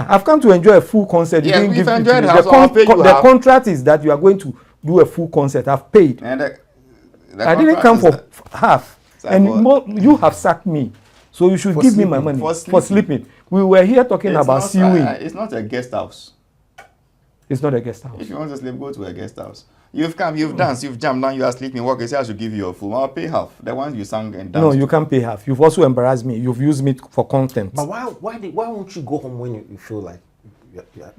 I've come to enjoy a full concert. Yes, You didn't we've give it enjoyed to the me. house, I'll pay you The half. contract is that you are going to do a full concert. I've paid. And the I didn't contract come is for that- half. Sir, And for- you have sacked me. So you should For give me my sleeping. money. For sleeping. We were here talking about sewing. It's not a guest house. It's not a guest house. If you want to sleep, go to a guest house. You've come, you've danced, you've jammed, now you are sleeping. What you say I should give you your full? I'll pay half. The ones you sang and danced. No, you can't pay half. You've also embarrassed me. You've used me for content. But why won't you go home when you feel like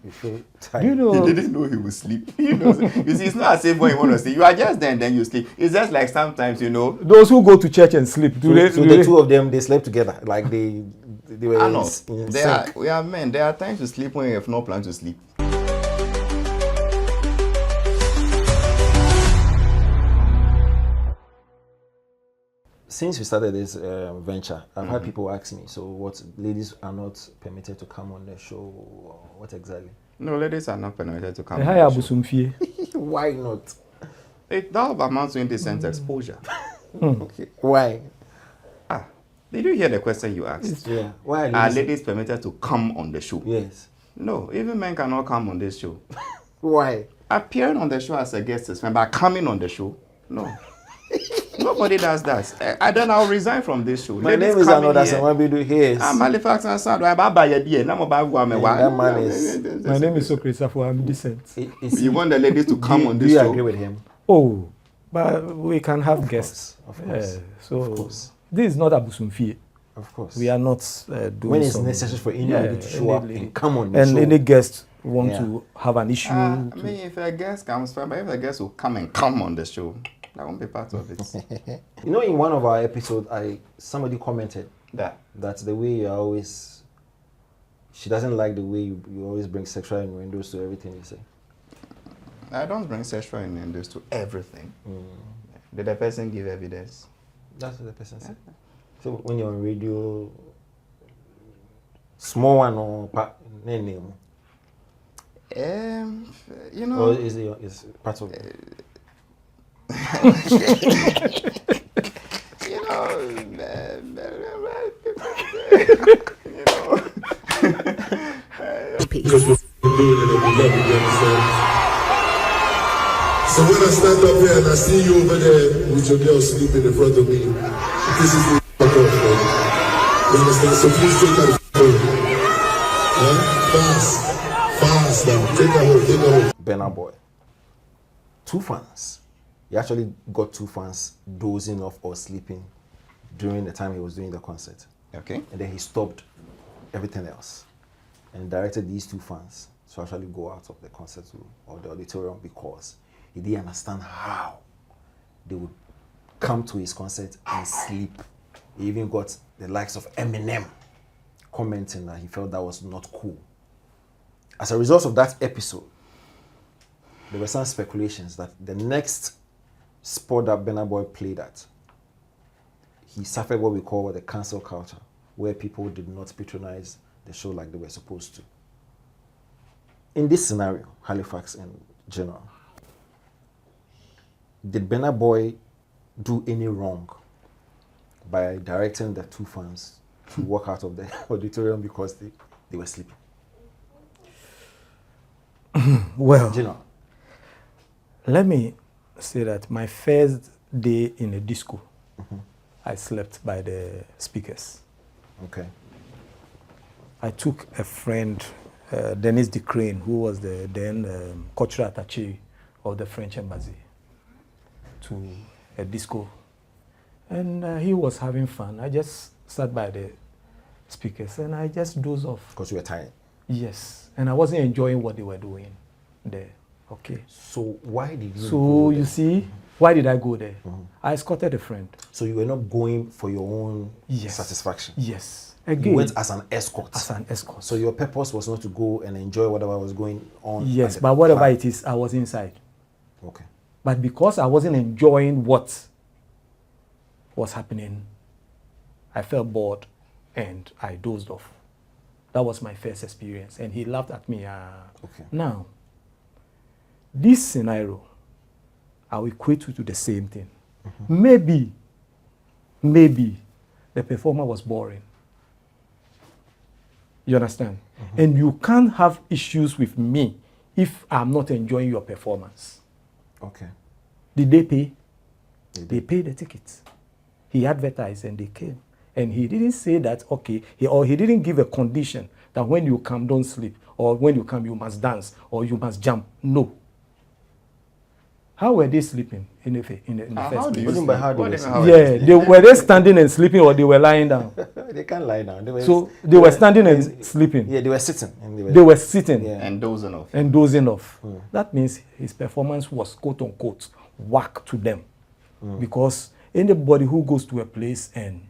you feel tired? Do you know? He didn't know he would sleep. You see, it's not as if when you want to sleep, you are just there and then you sleep. It's just like sometimes, Those who go to church and sleep, So the two of them, they slept together, like they were I know. in sync. We are men. There are times to sleep when you have no plan to sleep. Since we started this venture, I've had people ask me, so what, ladies are not permitted to come on the show, or what exactly? No, ladies are not permitted to come. The on higher the show. Busumfie. Why not? That amounts to indecent exposure. Okay. Why? Did you hear the question you asked? Yeah. Why Are ladies permitted to come on the show? Yes. No, even men cannot come on this show. Why? Appearing on the show as a guest is fine, but coming on the show, no. Nobody does that. Then I'll resign from this show. My Ladies name is coming another here. someone be do here. I'm Halifax and Sound. I'm Baba Yedi. That man is. My name is Socrates. I'm decent. You want the ladies to come on Do this you show? agree with him? Oh, but we can have guests. Of course. So Of course. this is not a Busumfie. Of course. We are not doing when it's some- necessary for anybody to show up any- and come on the and show. any guest want Yeah. to have an issue. I mean, if a guest comes, fine, but if a guest will come on the show, that won't be part of it. You know, in one of our episodes, somebody commented That. that the way you are always, she doesn't like the way you always bring sexual innuendos to everything you say. I don't bring sexual innuendos to everything. Did the person give evidence? That's what the person said. So when you're on radio, small one or name, You know. or is part of You know. Because we're doing it and we love it, you understand? So when I stand up here and I see you over there with your girl sleeping in front of me, this is the fuck off, man. You understand? So please take her home. Yeah? Fast now. Take her home. Burna Boy. 2 fans. He actually got 2 fans dozing off or sleeping during the time he was doing the concert. Okay. And then he stopped everything else and directed these 2 fans to actually go out of the concert room or the auditorium because he didn't understand how they would come to his concert and sleep. He even got the likes of Eminem commenting that he felt that was not cool. As a result of that episode, there were some speculations that the next sport that Burna Boy played at, he suffered what we call the cancel culture, where people did not patronize the show like they were supposed to. In this scenario, Halifax in general, did Burna Boy do any wrong by directing the 2 fans to walk out of the auditorium because they were sleeping? Well, General. let me say that my first day in a disco, I slept by the speakers. Okay. I took a friend, Dennis De Crane, who was the then cultural attaché of the French embassy, to a disco. And he was having fun. I just sat by the speakers and I just dozed off. Because you were tired. Yes. And I wasn't enjoying what they were doing there. Okay. So why did you So go you there? see, why did I go there? I escorted a friend. So you were not going for your own Yes. satisfaction? Yes. You Again, went as an escort. as an escort. So your purpose was not to go and enjoy whatever was going on. Yes, at the but whatever club. it is, I was inside. Okay. But because I wasn't enjoying what was happening, I felt bored and I dozed off. That was my first experience. And he laughed at me. Okay. Now, this scenario, I will equate it to the same thing. Maybe the performer was boring. You understand? And you can't have issues with me if I'm not enjoying your performance. Okay. Did they pay? They paid the tickets. He advertised and they came. And he didn't say that, okay, he didn't give a condition that when you come, don't sleep, or when you come, you must dance, or you must jump. No. How were they sleeping in the first How do place? you What do you mean by sleep? how do What you do you sleep? mean how Yeah, were they standing and sleeping, or they were lying down? They can't lie down. So they were standing and sleeping. Yeah, they were sitting. And They were sitting Yeah. And dozing off. and dozing off. That means his performance was, quote unquote, whack to them. Because anybody who goes to a place and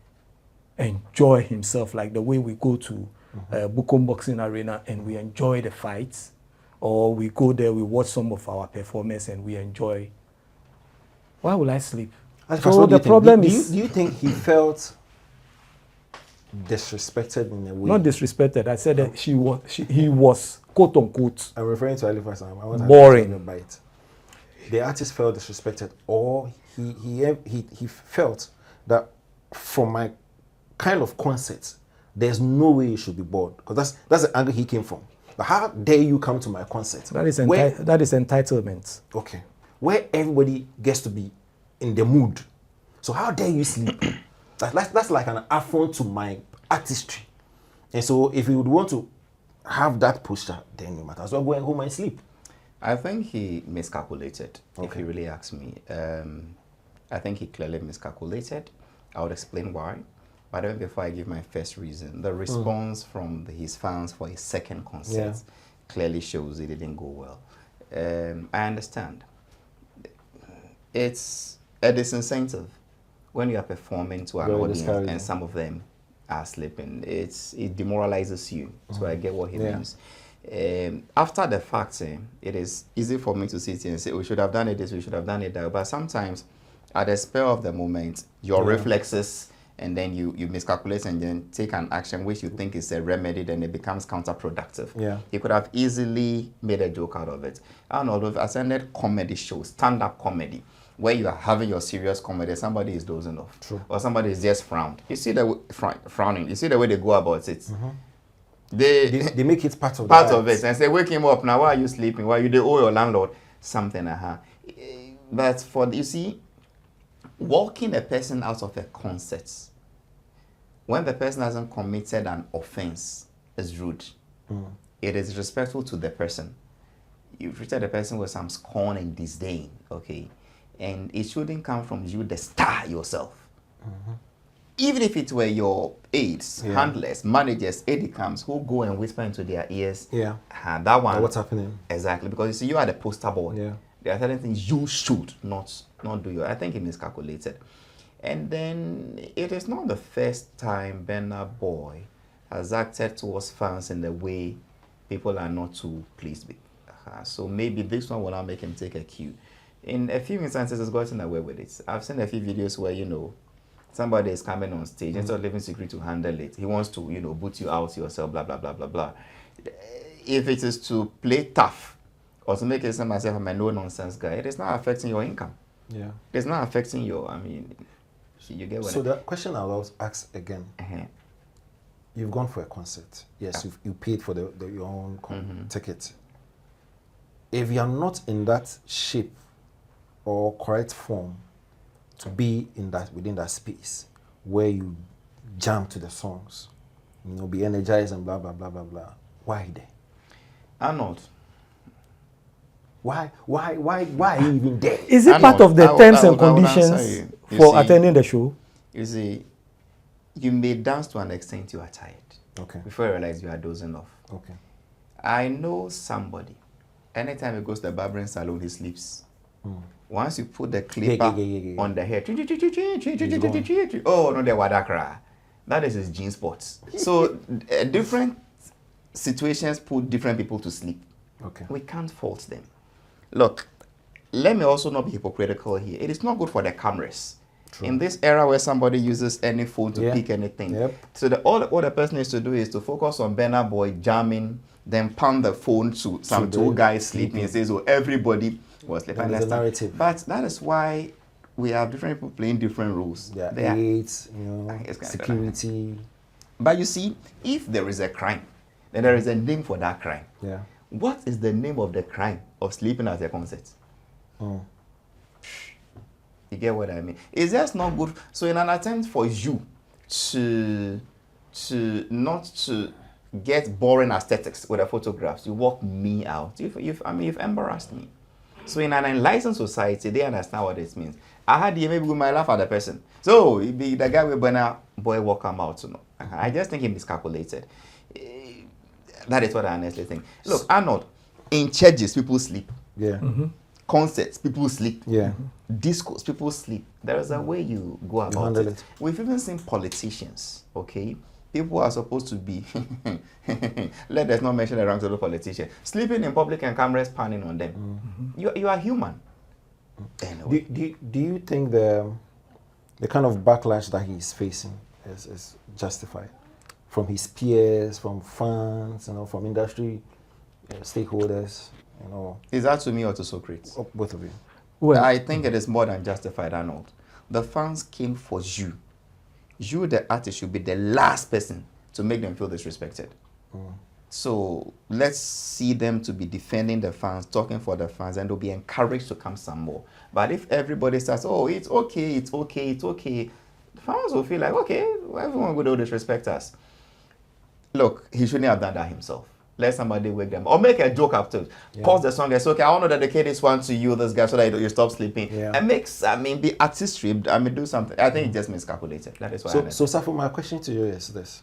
enjoy himself, like the way we go to Bukom Boxing Arena and we enjoy the fights, or we go there, we watch some of our performers and we enjoy. Why will I sleep? So the problem is do you think he felt disrespected in a way? not disrespected. I said that he was quote unquote I'm referring to Halifax. I want boring. to bite. The artist felt disrespected, or he felt that from my kind of concert, there's no way you should be bored, because that's the angle he came from. But how dare you come to my concert? That is where, that is entitlement. okay, where everybody gets to be in the mood. So how dare you sleep? That's like an affront to my artistry. And so if you would want to have that posture, then you might as well go home and sleep. I think he miscalculated, if Okay. you really ask me. I think he clearly miscalculated. I would explain why. But even before I give my first reason, the response from his fans for his second concert clearly shows it didn't go well. I understand. It's a disincentive when you are performing to an Very audience discouraging. and some of them are sleeping. It demoralizes you. So I get what he means. After the fact, it is easy for me to sit here and say, we should have done it this, we should have done it that. But sometimes, at the spur of the moment, your reflexes, and then you miscalculate and then take an action which you think is a remedy, then it becomes counterproductive. Yeah. You could have easily made a joke out of it. I don't know, I've attended comedy shows, stand-up comedy, where you are having your serious comedy, somebody is dozing off. True. Or somebody is just frowned. You see the frowning, you see the way they go about it. They make it part of part the of it and say, wake him up now, why are you sleeping? Why you owe your landlord something? But you see, walking a person out of a concert when the person hasn't committed an offense is rude. It is respectful to the person. You treated the person with some scorn and disdain, okay? And it shouldn't come from you, the star yourself. Even if it were your aides, handlers, managers, aide-de-camps who go and whisper into their ears, that one. What's happening? Exactly, because you see, you are the poster boy. Yeah. There are certain things you should not do. I think he miscalculated. And then it is not the first time Burna Boy has acted towards fans in the way people are not too pleased with. So maybe this one will not make him take a cue. In a few instances, he's gotten away with it. I've seen a few videos where, somebody is coming on stage, instead of leaving secret to handle it, he wants to, boot you out yourself, blah, blah, blah, blah, blah. If it is to play tough or to make it seem as if I'm a no-nonsense guy, it is not affecting your income. Yeah. It's not affecting your, you get what So the question I'll ask again, you've gone for a concert. Yes, you paid for your own ticket. If you're not in that shape or correct form to be within that space where you jam to the songs, be energized and blah, blah, blah, blah, blah, why there? I'm not. Why are you even there? Is it part of the terms and conditions for attending the show? You see, you may dance to an extent you are tired. Okay. Before you realize you are dozing off. Okay. I know somebody. Anytime he goes to the barbering salon, he sleeps. Once you put the clipper on the hair, oh no, the wadakra. That is his gene spots. So different situations put different people to sleep. Okay. We can't fault them. Look, let me also not be hypocritical here. It is not good for the cameras. True. In this era where somebody uses any phone to pick anything. So all the person needs to do is to focus on Burna Boy jamming, then pound the phone to some two guys sleeping and says, oh, everybody was sleeping. That is the narrative. But that is why we have different people playing different roles. Yeah, aides, security. But you see, if there is a crime then there is a name for that crime. Yeah. What is the name of the crime of sleeping at a concert? Oh. You get what I mean? It's just not good. So in an attempt for you to not to get boring aesthetics with the photographs, you walk me out. You've embarrassed me. So in an enlightened society, they understand what it means. I had maybe we might laugh at the person. So it be the guy with Burna Boy will come out. You know. I just think he miscalculated. That is what I honestly think. Look, Arnold, in churches, people sleep. Yeah. Concerts, people sleep. Yeah. Discos, people sleep. There is a way you go about handle it. it. We've even seen politicians, okay? People are supposed to be, let us not mention the ranks of the politician, sleeping in public and cameras panning on them. You are human. Anyway. Do you think the kind of backlash that he's facing is justified from his peers, from fans, from industry stakeholders, Is that to me or to Socrates? both of you? Well, I think it is more than justified, Arnold. The fans came for you. You, the artist, should be the last person to make them feel disrespected. So let's see them to be defending the fans, talking for the fans, and they'll be encouraged to come some more. But if everybody starts, oh, it's okay, it's okay, it's okay, the fans will feel like, okay, everyone will disrespect us. Look, he shouldn't have done that himself. Let somebody wake them, or make a joke after. Pause the song and say, okay, I want to dedicate this one to you, this guy, so that you stop sleeping. Yeah. And be artistry. Do something. I think it just miscalculated. That is why. So Safo, my question to you is this: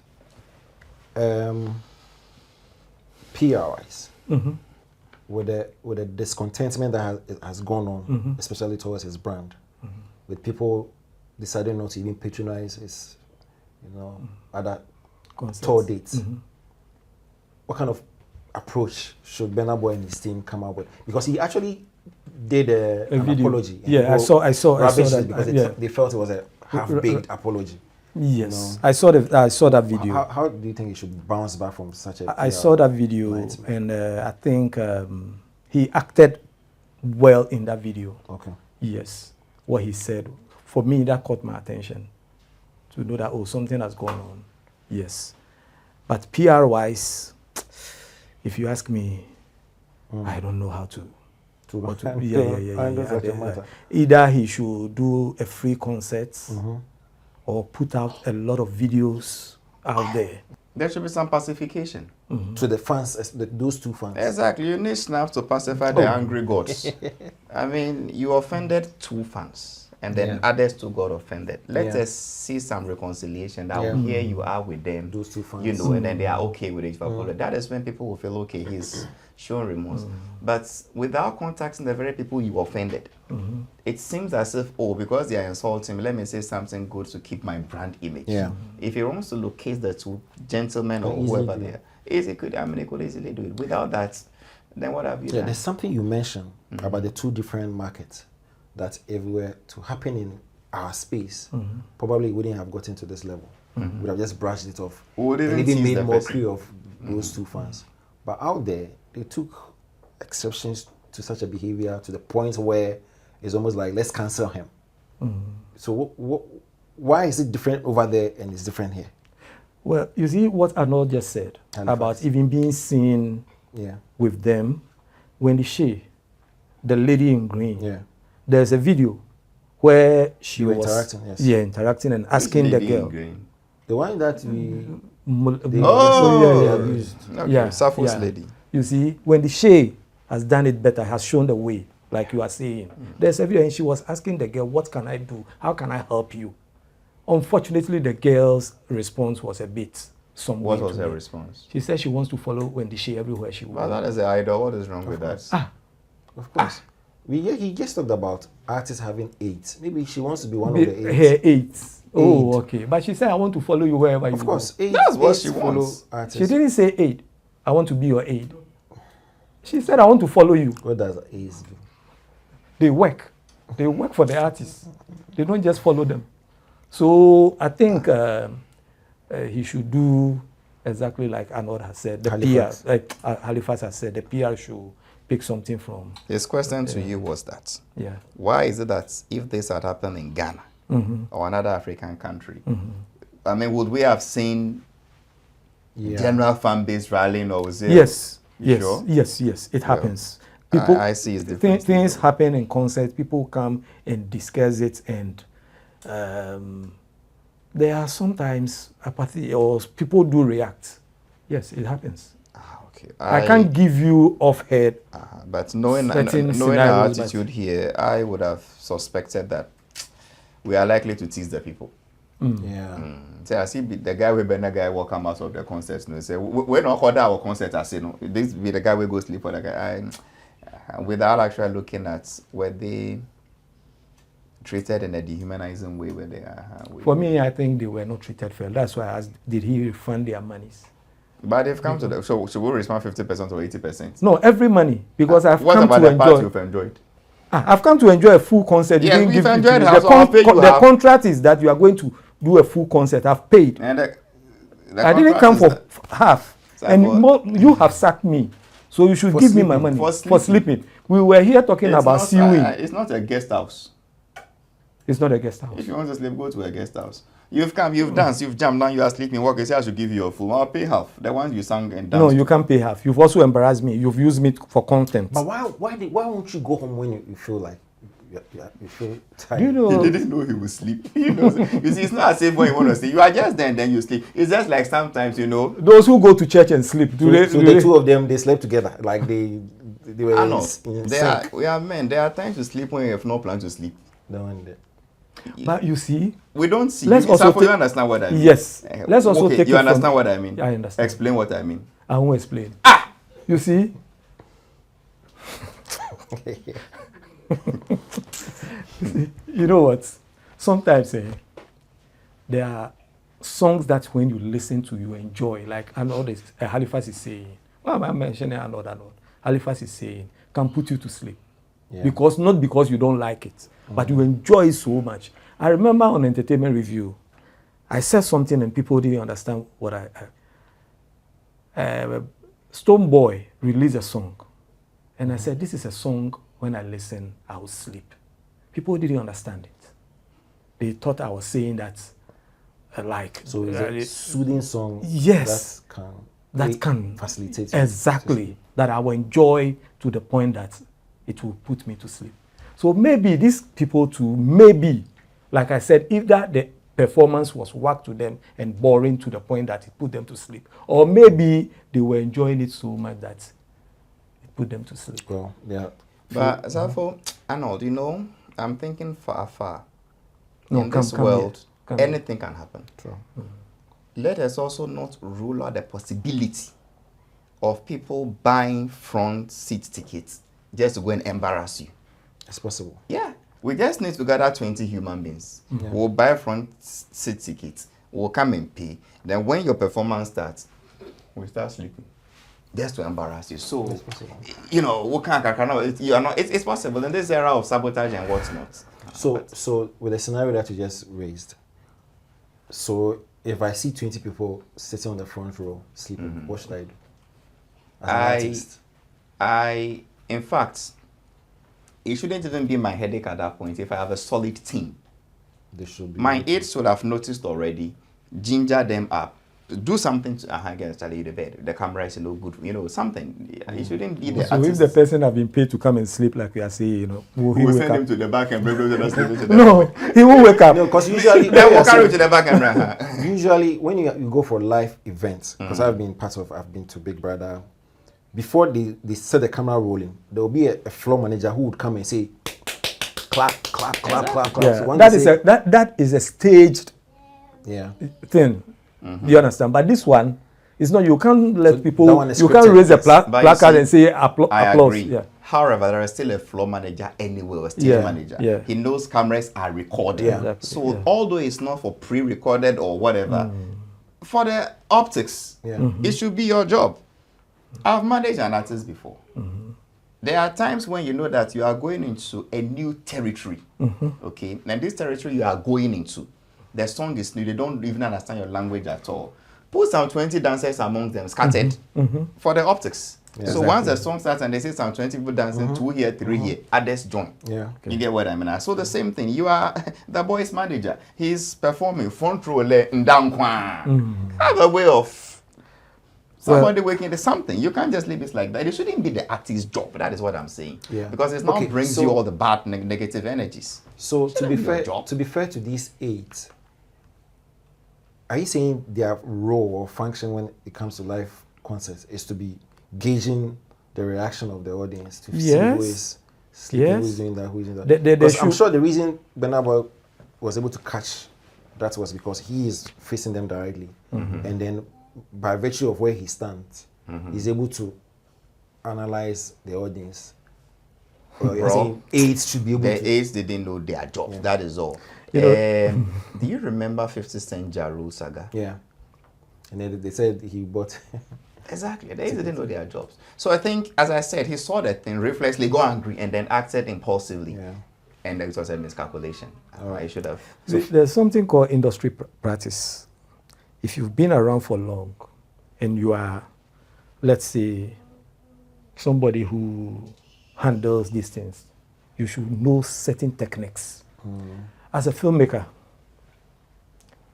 PR-wise, with the discontentment that has gone on, especially towards his brand, with people deciding not to even patronize his, other concerts. tour dates. What kind of approach should Burna Boy and his team come up with? Because he actually did an video. apology. and Yeah, I saw rubbished that. it because they felt it was a half-baked apology. Yes, I saw that video. How do you think he should bounce back from such a? I saw that video, and I think he acted well in that video. Okay. Yes, what he said, for me, that caught my attention, to know that, something has gone on. Yes, but PR-wise, if you ask me, I don't know how to. Either he should do a free concert, or put out a lot of videos out there. There should be some pacification. To the fans, those two fans. Exactly. You need snaps to pacify the angry gods. You offended two fans, and then others too got offended. Let us see some reconciliation. That here you are with them, Those two fans. and then they are okay with each other. That is when people will feel, okay, he's showing remorse. But without contacting the very people you offended, it seems as if, because they are insulting me, let me say something good to keep my brand image. Yeah. If he wants to locate the two gentlemen or whoever they are, he could easily do it. Without that, then what have you done? There's something you mentioned about the two different markets that if we were to happen in our space, probably wouldn't have gotten to this level. We would have just brushed it off and even made mockery of those two fans. But out there, they took exceptions to such a behavior to the point where it's almost like, let's cancel him. So why is it different over there and it's different here? Well, you see what Arnold just said about even being seen with them. When the lady in green, there's a video where she was interacting and asking the girl. The one that we abused. Sappho's lady. You see, when the Shay has done it better, has shown the way, like you are saying. There's a video and she was asking the girl, what can I do? How can I help you? Unfortunately, the girl's response was a bit somewhat. What was her response? She said she wants to follow Wendy Shay everywhere she goes. Well, that is the idol. What is wrong with that? Of course. He just talked about artists having 8. Maybe she wants to be one of the 8. Her 8. Oh, okay. But she said, I want to follow you wherever you go. Of course. 8, that's what she wants. Artists. She didn't say 8. I want to be your aid. She said, I want to follow you. What does A's do? They work. They work for the artists. They don't just follow them. So I think he should do exactly like Arnold has said. The Halifax. PR, like Halifax has said, the PR should pick something from. His question to you was that, why is it that if this had happened in Ghana or another African country, would we have seen general fan base rallying, or was it? Yes, You yes, sure? yes. It happens. People, I see it's different. things happen in concerts. People come and discuss it, and there are sometimes apathy, or people do react. Yes, it happens. Okay. I can't give you off head. But knowing certain our scenarios, attitude here, I would have suspected that we are likely to tease the people. Yeah. So I see the guy with Burna guy will come out of the concert. No, say we not order our concert. I say no. This be the guy will go sleep for the guy. Without actually looking at were they treated in a dehumanizing way where they are. For me, I think they were not treated fair. That's why I asked, did he refund their monies? But they've come to the so we respond 50% or 80%. No, every money, because I've What come about to the part enjoy. you've enjoyed? I've come to enjoy a full concert. You Yeah, didn't we've give it to enjoyed me. it, so I'll pay you The half. contract is that you are going to do a full concert. I've paid. And I didn't come for half. So And for- you have sacked me. So you should For give me my sleeping. money For sleeping. We were here talking about sewing. It's not a guest house. It's not a guest house. If you want to sleep, go to a guest house. You've come, you've danced, you've jammed, now you are sleeping. What you say I should give you your full? I'll pay half. The ones you sang and danced. No, you can't pay half. You've also embarrassed me. You've used me for content. But why won't you go home when you feel like you feel tired? You know, He didn't know he would sleep. He knows. You see, it's not as if when you want to sleep, you are just there and then you sleep. It's just like sometimes, those who go to church and sleep, So the two of them, they slept together, like they were I know. in sync. We are men. There are times to sleep when you have no plan to sleep. The one that- But you see, We don't see. Let's You also you take- understand what I mean? yes. Let's also okay, take you it understand from- what I mean? I understand. Explain what I mean. I won't explain. You see? You know what? Sometimes there are songs that when you listen to, you enjoy. Like, I know this, Halifax is saying, well, I'm mentioning another note. Halifax is saying, can put you to sleep. Yeah. Not because you don't like it, but you enjoy it so much. I remember on Entertainment Review, I said something and people didn't understand what Stone Boy released a song. And I said, this is a song, when I listen, I will sleep. People didn't understand it. They thought I was saying that, So it's a soothing song. Yes. That can facilitate. Exactly. That I will enjoy to the point that it will put me to sleep. So maybe these people too, maybe, like I said, if that the performance was whack to them and boring to the point that it put them to sleep, or maybe they were enjoying it so much that it put them to sleep. Well, yeah. But Safo, Arnold, I'm thinking far. No, In come- this come world, here. Come here. anything can happen. True. Let us also not rule out the possibility of people buying front seat tickets just to go and embarrass you. It's possible. Yeah. We just need to gather 20 human beings. Yeah. We'll buy front seat tickets. We'll come and pay. Then when your performance starts, we start sleeping. Just to embarrass you. So, It's possible. we can't. You are not. It's possible in this era of sabotage and what's not. So with the scenario that you just raised, so if I see 20 people sitting on the front row sleeping, what should I do? As an artist? In fact, it shouldn't even be my headache at that point if I have a solid team. They should be. My aides should have noticed already, ginger them up, do something to get Charlie the bed. The camera is no good, something. It shouldn't be the So if artist. the person have been paid to come and sleep, like we are saying, will he We'll wake send up? him to the back and bring him to the No, he won't wake up. No, because usually Then we'll carry you to the back and usually when you go for live events, because I've been to Big Brother, before they set the camera rolling, there will be a floor manager who would come and say, clap, clap, clap, clap, clap. Yeah, So when that they is say- that is a staged yeah. thing. You understand? But this one is not. You can't let So people. that one is You can't scripted, raise a yes. But you placard see, and say I applause. agree. Yeah. However, there is still a floor manager anyway, or stage Yeah, manager. yeah. He knows cameras are recorded. Yeah. Exactly, So yeah. although it's not for pre-recorded or whatever, for the optics, Yeah. it should be your job. I've managed an artist before. There are times when you know that you are going into a new territory. Okay, and this territory you are going into, the song is new. They don't even understand your language at all. Put some 20 dancers among them, scattered, for the optics. Yeah. So once the song starts and they say some 20 people dancing, 2 here, 3 here, others join. Yeah. You get what I mean? So the same thing. You are the boy's manager. He's performing front row le ndangwa. Have a way of Somebody working into something. You can't just leave it like that. It shouldn't be the artist's job. That is what I'm saying. Yeah. Because it now Okay, brings so- you all the bad negative energies. So to be Shouldn't be your fair, job. to these 8, are you saying their role or function when it comes to live concerts is to be gauging the reaction of the audience to see who is sleeping, Yes. who is doing that, who is doing that? They Because I'm should- sure the reason Burna Boy was able to catch that was because he is facing them directly, and then by virtue of where he stands, he's able to analyze the audience. Or you're Bro, saying 8 should be able The to. aides didn't know their jobs. That is all. You know- Do you remember 50 Cent Ja Rule saga? Yeah. And then they said he bought. Exactly. The aides didn't know their jobs. So I think, as I said, he saw that thing, reflexly got angry, and then acted impulsively. Yeah. And it was a miscalculation. I should have. There's something called industry practice. If you've been around for long and you are, let's say, somebody who handles these things, you should know certain techniques. As a filmmaker,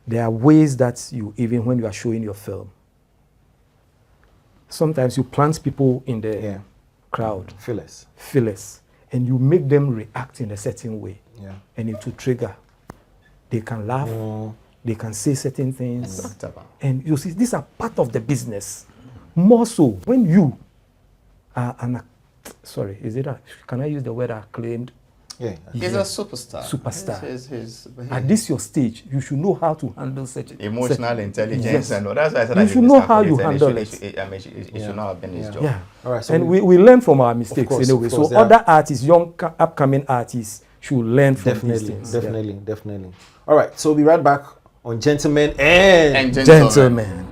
there are ways that you, even when you are showing your film, sometimes you plant people in the Yeah. crowd, Phyllis. fillers, and you make them react in a certain way. Yeah. And it will trigger. They can laugh, they can say certain things. And you see, these are part of the business. More so when you are sorry, can I use the word acclaimed? Yeah. He's a superstar. Superstar. His At this your stage, you should know how to handle such emotional intelligence Yes. and all. That's why I said You that should he know how you miscalculated. handle It should not have been his job. Yeah. All right, so and we learn from our mistakes course, anyway. of course, So yeah. other artists, young upcoming artists, should learn from these Definitely, things. Yeah. definitely. All right, so we'll be right back on Gentlemen and And Gentlemen.